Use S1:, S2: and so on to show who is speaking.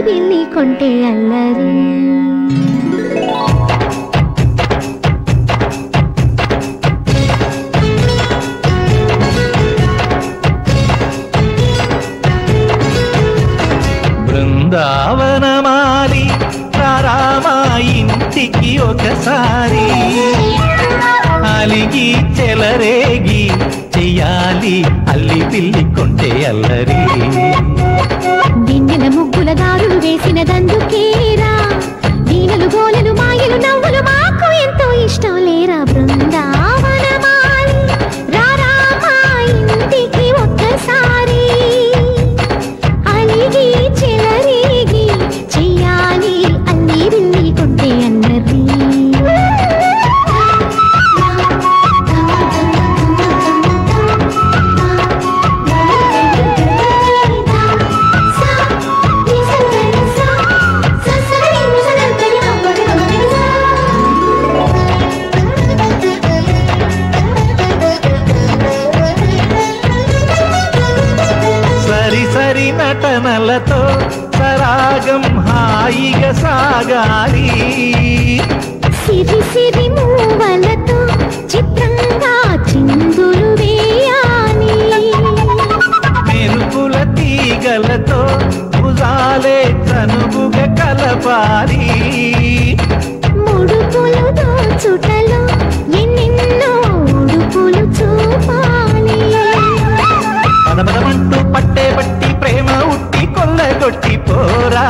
S1: బిల్లి కొంటే అల్లరి
S2: బృందావనమాలి రామా ఇంటికి ఒకసారి అలిగి చెలరేగి చెయ్యాలి అల్లి పిల్లి కొంటే అల్లరి
S1: దిన్నెల ముగ్గుల దారులు వేసినదందుకేరా దీనలు గోలలు మాయలు నవ్వులు మాకు ఎంతో ఇష్టం లేరా బృందావనమాలి రామా ఇంటికి ఒక్కసారి అలిగి చెలరేగి చెయ్యాలి అల్లి బిల్లి కొంటే అల్లరి
S2: సరి నటనలతో సరాగం హాయిగా సాగాలి
S1: సిరి సిరి మూవలతో చిత్రంగా చిందులు వేయాలి
S2: మెరుపుల తీగలతో భుజాలే చనువుగా కలపాలి
S1: ముడుపులు దోచుటలో ఎన్నెన్నో ఉడుపులు చూపాలి
S2: పదపదమంటూ పట్టే బట్టి ప్రేమ ఉట్టి కొల్లగొట్టి పోరా